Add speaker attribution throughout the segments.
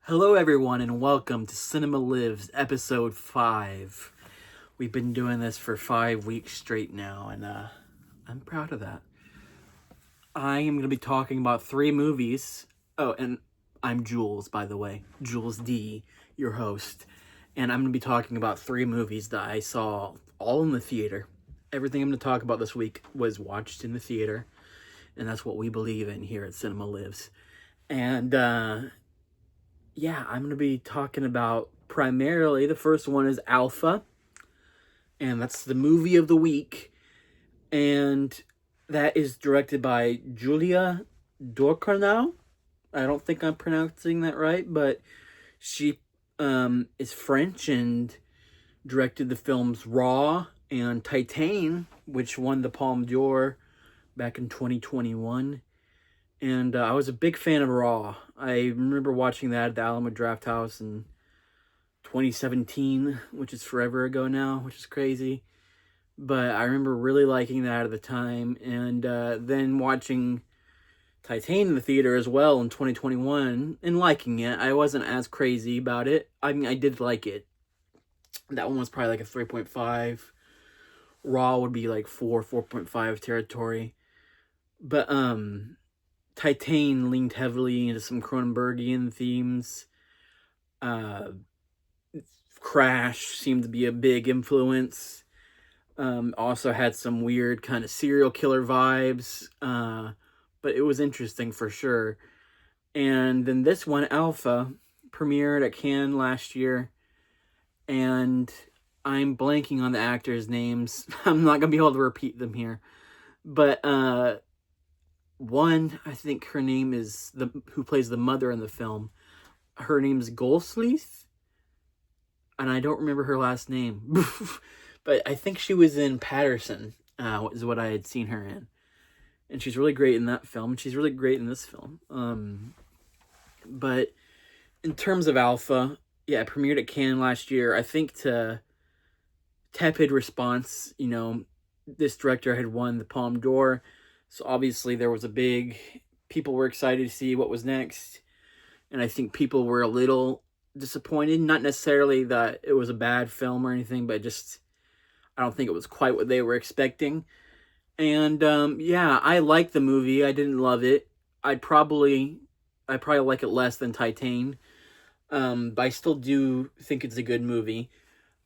Speaker 1: Hello, everyone, and welcome to Cinema Lives, episode 5. We've been doing this for 5 weeks straight now, and I'm proud of that. I am going to be talking about 3 movies. Oh, and I'm Jules, by the way. Jules D, your host. And I'm going to be talking about 3 movies that I saw all in the theater. Everything I'm going to talk about this week was watched in the theater, and that's what we believe in here at Cinema Lives. And, I'm going to be talking about primarily the first one is Alpha, and that's the movie of the week, and that is directed by Julia Ducournau. I don't think I'm pronouncing that right, but she is French and directed the films Raw and Titane, which won the Palme d'Or back in 2021. And I was a big fan of Raw. I remember watching that at the Alamo Drafthouse in 2017, which is forever ago now, which is crazy. But I remember really liking that at the time. And then watching Titane in the theater as well in 2021 and liking it. I wasn't as crazy about it. I mean, I did like it. That one was probably like a 3.5. Raw would be like 4.5 territory. But, Titane leaned heavily into some Cronenbergian themes. Crash seemed to be a big influence. Also had some weird kind of serial killer vibes. But it was interesting for sure. And then this one, Alpha, premiered at Cannes last year. And I'm blanking on the actors' names. I'm not going to be able to repeat them here. But, one, I think her name is who plays the mother in the film. Her name is Goldsleeth, and I don't remember her last name. But I think she was in Patterson, is what I had seen her in. And she's really great in that film. She's really great in this film. But in terms of Alpha, it premiered at Cannes last year. I think to tepid response, this director had won the Palme d'Or. So obviously there was people were excited to see what was next. And I think people were a little disappointed. Not necessarily that it was a bad film or anything, but just, I don't think it was quite what they were expecting. And, I liked the movie. I didn't love it. I probably like it less than Titane. But I still do think it's a good movie.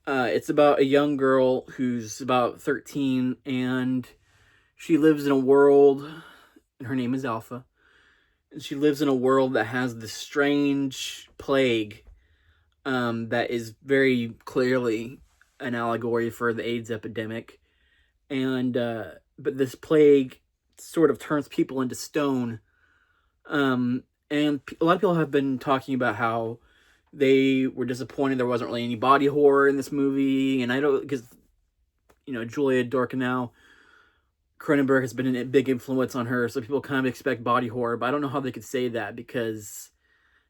Speaker 1: It's about a young girl who's about 13, and she lives in a world, and her name is Alpha, and she lives in a world that has this strange plague that is very clearly an allegory for the AIDS epidemic. And but this plague sort of turns people into stone. And a lot of people have been talking about how they were disappointed there wasn't really any body horror in this movie. And I don't, because, Julia Ducournau, Cronenberg has been a big influence on her, so people kind of expect body horror, but I don't know how they could say that, because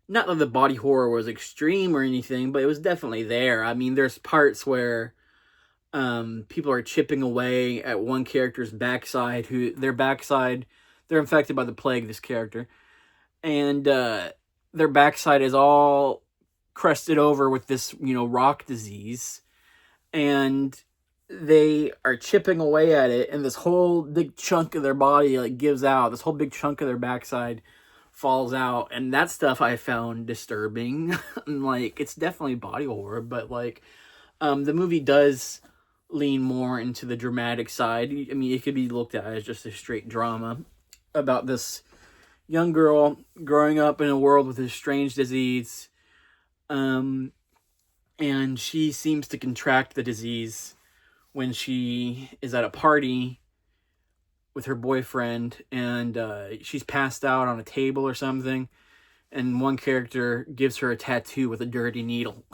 Speaker 1: not that the body horror was extreme or anything, but it was definitely there. I mean, there's parts where people are chipping away at one character's backside, they're infected by the plague, this character, and their backside is all crusted over with this, rock disease, and they are chipping away at it, and this whole big chunk of their body gives out. This whole big chunk of their backside falls out, and that stuff I found disturbing. It's definitely body horror, but the movie does lean more into the dramatic side. I mean, it could be looked at as just a straight drama about this young girl growing up in a world with this strange disease, and she seems to contract the disease when she is at a party with her boyfriend, and she's passed out on a table or something, and one character gives her a tattoo with a dirty needle,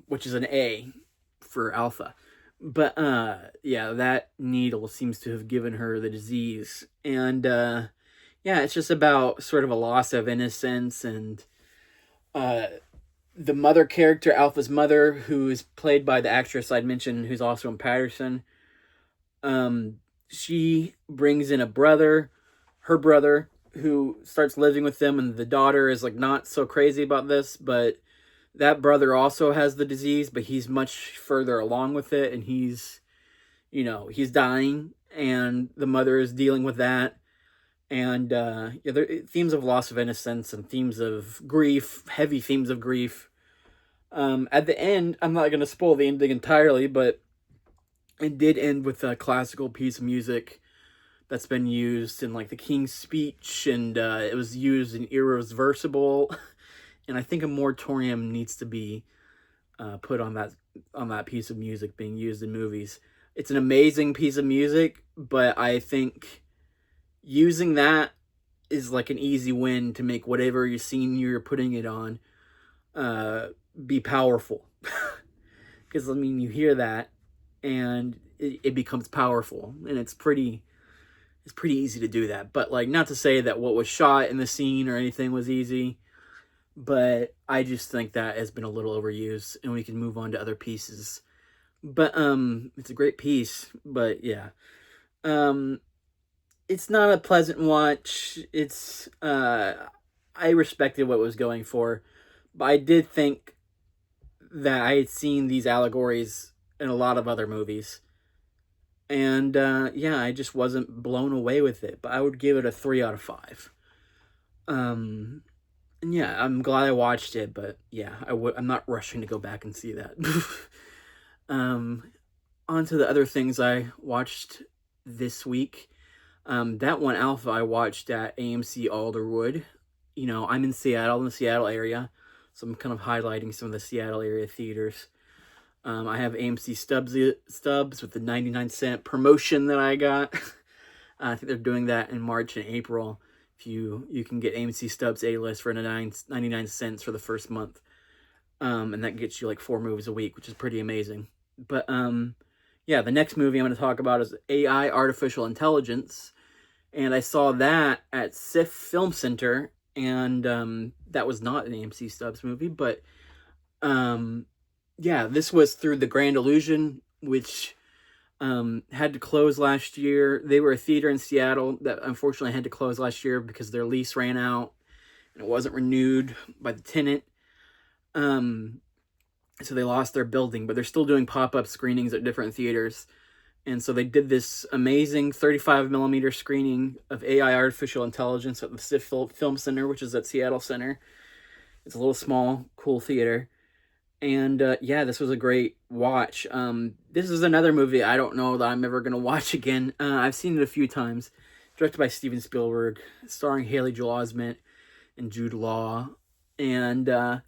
Speaker 1: which is an A for Alpha. But that needle seems to have given her the disease, and it's just about sort of a loss of innocence. And the mother character, Alpha's mother, who is played by the actress I'd mentioned, who's also in Patterson, she brings in her brother, who starts living with them, and the daughter is like not so crazy about this, but that brother also has the disease, but he's much further along with it, and he's dying, and the mother is dealing with that. And yeah, themes of loss of innocence and themes of grief, heavy themes of grief. At the end, I'm not going to spoil the ending entirely, but it did end with a classical piece of music that's been used in like the King's Speech, and it was used in Irreversible. And I think a moratorium needs to be put on that piece of music being used in movies. It's an amazing piece of music, but I think using that is like an easy win to make whatever you're putting it on be powerful. Because I mean, you hear that and it becomes powerful, and it's pretty easy to do that. But like, not to say that what was shot in the scene or anything was easy, but I just think that has been a little overused, and we can move on to other pieces. But it's a great piece, but yeah. It's not a pleasant watch. It's I respected what it was going for, but I did think that I had seen these allegories in a lot of other movies. And yeah, I just wasn't blown away with it, but I would give it a 3 out of 5. And yeah, I'm glad I watched it, but yeah, I'm not rushing to go back and see that. On to the other things I watched this week. That one, Alpha, I watched at AMC Alderwood. I'm in Seattle, in the Seattle area, so I'm kind of highlighting some of the Seattle area theaters. I have AMC stubs with the 99-cent promotion that I got. I think they're doing that in March and April. If you can get AMC stubs A-list for 99 cents for the first month. And that gets you like 4 movies a week, which is pretty amazing. But yeah, the next movie I'm going to talk about is AI, Artificial Intelligence. And I saw that at SIFF Film Center, and that was not an AMC Stubs movie, but yeah, this was through the Grand Illusion, which had to close last year. They were a theater in Seattle that unfortunately had to close last year because their lease ran out and it wasn't renewed by the tenant. So they lost their building, but they're still doing pop-up screenings at different theaters. And so they did this amazing 35mm screening of AI, Artificial Intelligence at the SIFF Film Center, which is at Seattle Center. It's a little small, cool theater. And yeah, this was a great watch. This is another movie I don't know that I'm ever going to watch again. I've seen it a few times. Directed by Steven Spielberg, starring Haley Joel Osment and Jude Law. And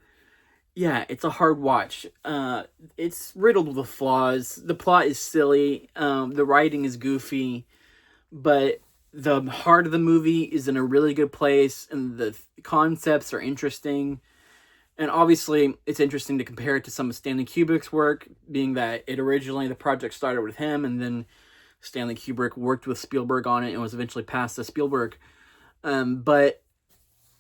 Speaker 1: yeah, it's a hard watch. It's riddled with flaws. The plot is silly. The writing is goofy. But the heart of the movie is in a really good place, and the concepts are interesting. And obviously, it's interesting to compare it to some of Stanley Kubrick's work, being that the project started with him, and then Stanley Kubrick worked with Spielberg on it and was eventually passed to Spielberg. But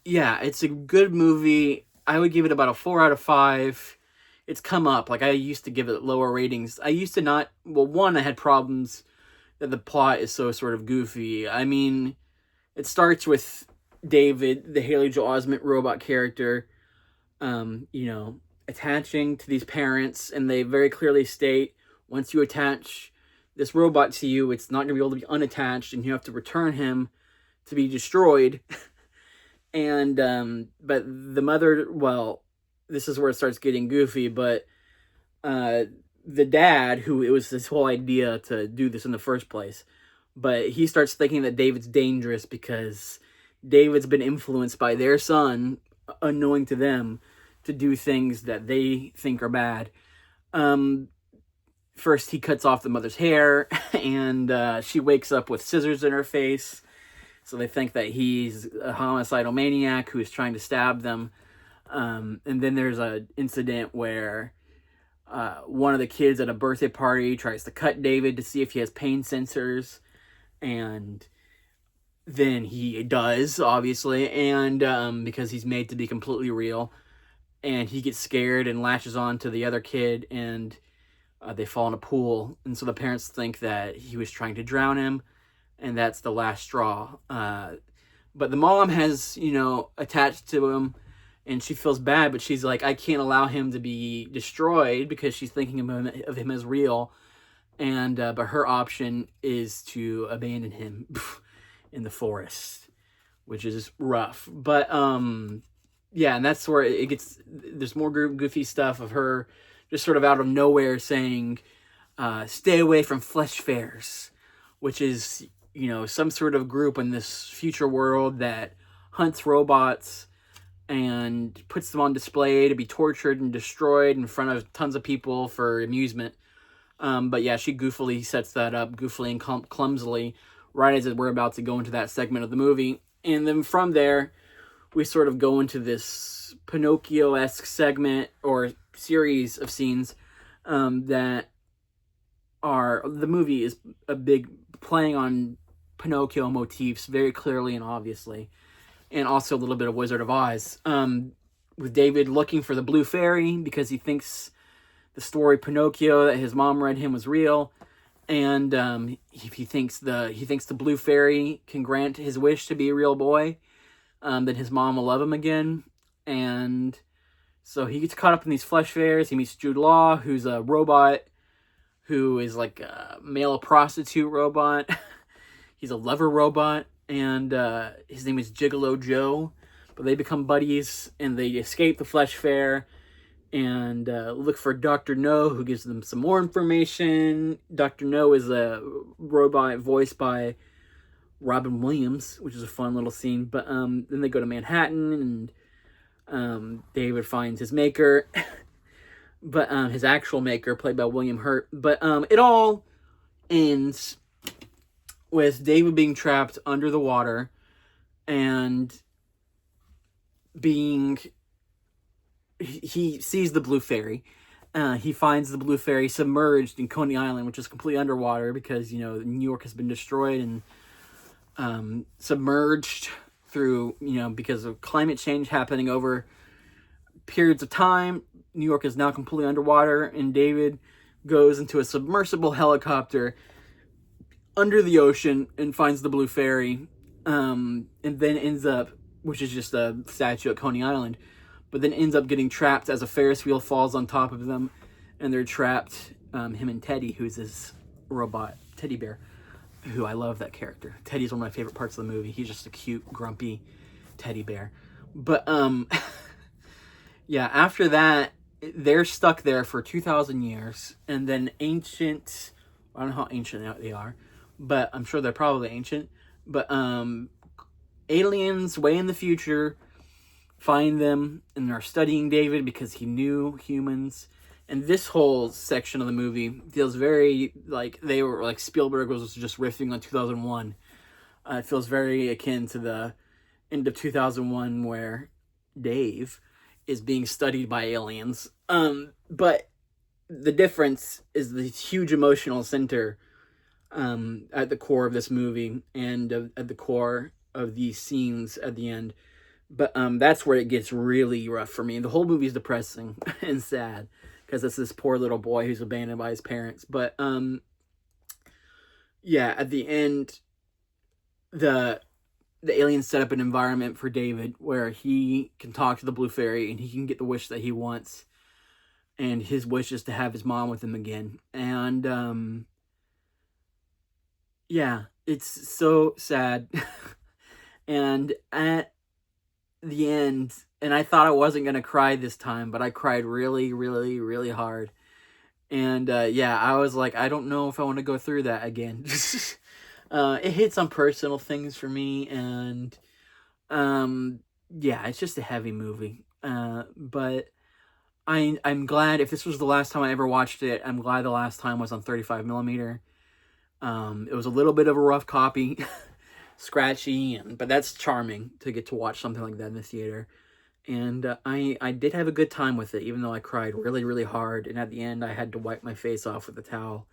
Speaker 1: yeah, it's a good movie. I would give it about a 4 out of 5. It's come up. Like, I used to give it lower ratings. I used to not... Well, one, I had problems that the plot is so sort of goofy. I mean, it starts with David, the Haley Joel Osment robot character, attaching to these parents, and they very clearly state, once you attach this robot to you, it's not going to be able to be unattached, and you have to return him to be destroyed. And, but the mother, well, this is where it starts getting goofy, but, the dad, who it was his whole idea to do this in the first place, but he starts thinking that David's dangerous because David's been influenced by their son, unknowing to them, to do things that they think are bad. First, he cuts off the mother's hair, and she wakes up with scissors in her face. So they think that he's a homicidal maniac who is trying to stab them. And then there's an incident where one of the kids at a birthday party tries to cut David to see if he has pain sensors. And then he does, obviously, and because he's made to be completely real. And he gets scared and latches on to the other kid, and they fall in a pool. And so the parents think that he was trying to drown him, and that's the last straw. But the mom has, attached to him, and she feels bad, but she's like, I can't allow him to be destroyed because she's thinking of him as real. And but her option is to abandon him in the forest, which is rough. But yeah, and that's where it gets. There's more goofy stuff of her just sort of out of nowhere saying, "Stay away from flesh fairs," which is some sort of group in this future world that hunts robots and puts them on display to be tortured and destroyed in front of tons of people for amusement. But yeah, she goofily sets that up, goofily and clumsily, right as we're about to go into that segment of the movie. And then from there, we sort of go into this Pinocchio-esque segment or series of scenes that are... The movie is a big playing on Pinocchio motifs very clearly and obviously. And also a little bit of Wizard of Oz. With David looking for the Blue Fairy because he thinks the story Pinocchio that his mom read him was real, and he thinks the Blue Fairy can grant his wish to be a real boy, then his mom will love him again. And so he gets caught up in these flesh fairs. He meets Jude Law, who's a robot, who is like a male prostitute robot. He's a lover robot, and his name is Gigolo Joe. But they become buddies, and they escape the flesh fair and look for Dr. No, who gives them some more information. Dr. No is a robot voiced by Robin Williams, which is a fun little scene. But then they go to Manhattan, and David finds his maker, but his actual maker, played by William Hurt. But it all ends with David being trapped under the water and he sees the Blue Fairy. He finds the Blue Fairy submerged in Coney Island, which is completely underwater because, New York has been destroyed and submerged through, because of climate change happening over periods of time. New York is now completely underwater, and David goes into a submersible helicopter under the ocean and finds the Blue Fairy, and then ends up, which is just a statue at Coney Island, but then ends up getting trapped as a Ferris wheel falls on top of them, and they're trapped, him and Teddy, who's this robot teddy bear, who I love that character. Teddy's one of my favorite parts of the movie. He's just a cute, grumpy teddy bear. But, yeah, after that, they're stuck there for 2,000 years, and then I don't know how ancient they are, but I'm sure they're probably ancient, but, aliens way in the future find them and are studying David because he knew humans. And this whole section of the movie feels very like they were like Spielberg was just riffing on 2001. It feels very akin to the end of 2001 where Dave is being studied by aliens. But the difference is the huge emotional center at the core of this movie and at the core of these scenes at the end. But that's where it gets really rough for me. The whole movie is depressing and sad because it's this poor little boy who's abandoned by his parents. But yeah, at the end, the aliens set up an environment for David where he can talk to the Blue Fairy and he can get the wish that he wants. And his wish is to have his mom with him again. And yeah, it's so sad. And at the end, and I thought I wasn't going to cry this time, but I cried really, really, really hard. And yeah, I was like, I don't know if I want to go through that again. It hits on personal things for me, and yeah, it's just a heavy movie. But I'm glad, if this was the last time I ever watched it, I'm glad the last time was on 35 millimeter. It was a little bit of a rough copy. Scratchy, but that's charming to get to watch something like that in the theater. And I did have a good time with it, even though I cried really, really hard. And at the end, I had to wipe my face off with a towel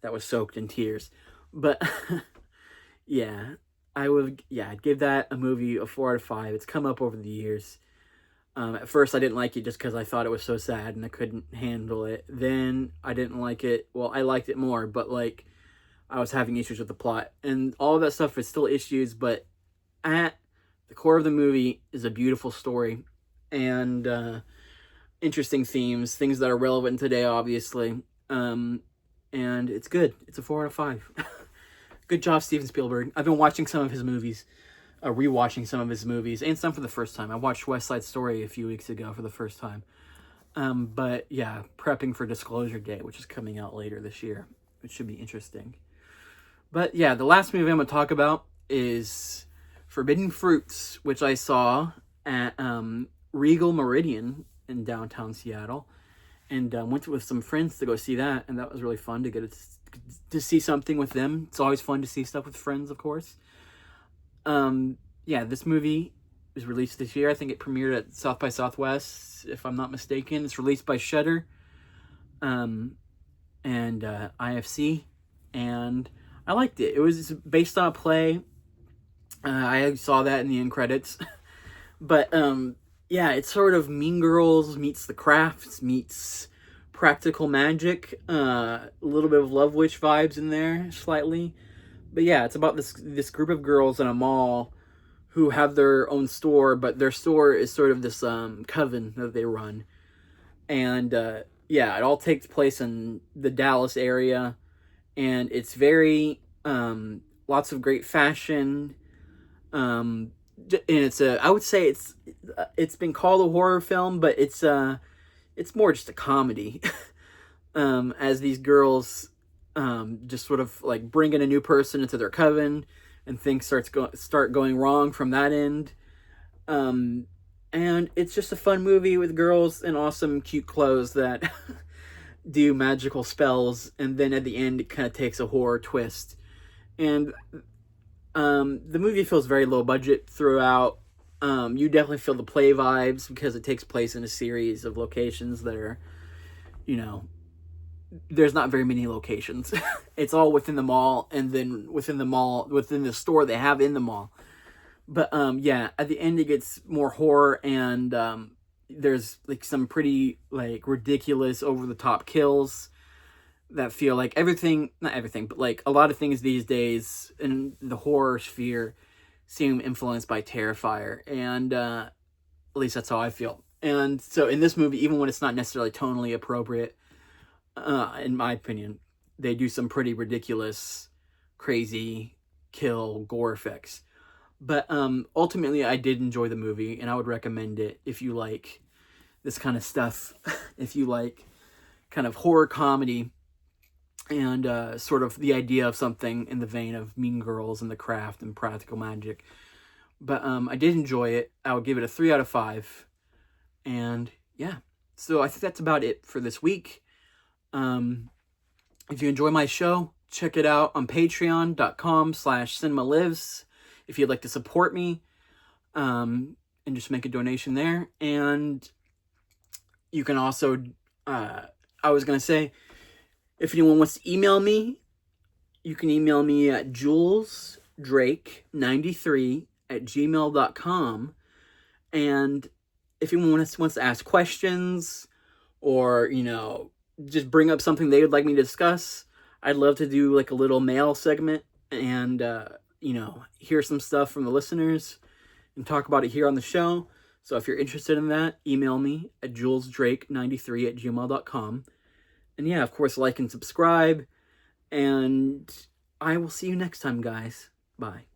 Speaker 1: that was soaked in tears. But yeah, I'd give that a movie a 4 out of 5. It's come up over the years. At first, I didn't like it just because I thought it was so sad and I couldn't handle it. Then I didn't like it. Well, I liked it more, but like, I was having issues with the plot. And all of that stuff is still issues, but at the core of the movie is a beautiful story and interesting themes, things that are relevant today, obviously. And it's good. It's a 4 out of 5. Good job, Steven Spielberg. I've been watching some of his movies, rewatching some of his movies, and some for the first time. I watched West Side Story a few weeks ago for the first time. But yeah, prepping for Disclosure Day, which is coming out later this year, which should be interesting. But yeah, the last movie I'm going to talk about is Forbidden Fruits, which I saw at Regal Meridian in downtown Seattle, and went with some friends to go see that, and that was really fun to get to see something with them. It's always fun to see stuff with friends, of course. Yeah, this movie was released this year. I think it premiered at South by Southwest, if I'm not mistaken. It's released by Shudder and IFC, and I liked it. It was based on a play. I saw that in the end credits. But yeah, it's sort of Mean Girls meets The Crafts meets Practical Magic. A little bit of Love Witch vibes in there, slightly. But yeah, it's about this group of girls in a mall who have their own store, but their store is sort of this coven that they run. And yeah, it all takes place in the Dallas area, and it's very lots of great fashion. And it's I would say it's been called a horror film, but it's more just a comedy. As these girls just sort of like bring in a new person into their coven, and things start going wrong from that end. And it's just a fun movie with girls in awesome, cute clothes that do magical spells, and then at the end it kind of takes a horror twist. And the movie feels very low budget throughout. You definitely feel the play vibes because it takes place in a series of locations that are, there's not very many locations. It's all within the mall, and then within the store they have in the mall. But yeah, at the end it gets more horror, and there's like some pretty like ridiculous over the top kills that feel like not everything, but like a lot of things these days in the horror sphere seem influenced by Terrifier, and at least that's how I feel. And so in this movie, even when it's not necessarily tonally appropriate, in my opinion, they do some pretty ridiculous, crazy kill gore effects. But ultimately, I did enjoy the movie, and I would recommend it if you like this kind of stuff. If you like kind of horror comedy and sort of the idea of something in the vein of Mean Girls and The Craft and Practical Magic. But I did enjoy it. I would give it a 3 out of 5. And yeah, so I think that's about it for this week. If you enjoy my show, check it out on patreon.com/cinemalives if you'd like to support me, and just make a donation there. And you can also, I was going to say, if anyone wants to email me, you can email me at julesdrake93@gmail.com. And if anyone wants to ask questions or, just bring up something they would like me to discuss, I'd love to do like a little mail segment and, hear some stuff from the listeners and talk about it here on the show. So if you're interested in that, email me at julesdrake93@gmail.com. And yeah, of course, like and subscribe. And I will see you next time, guys. Bye.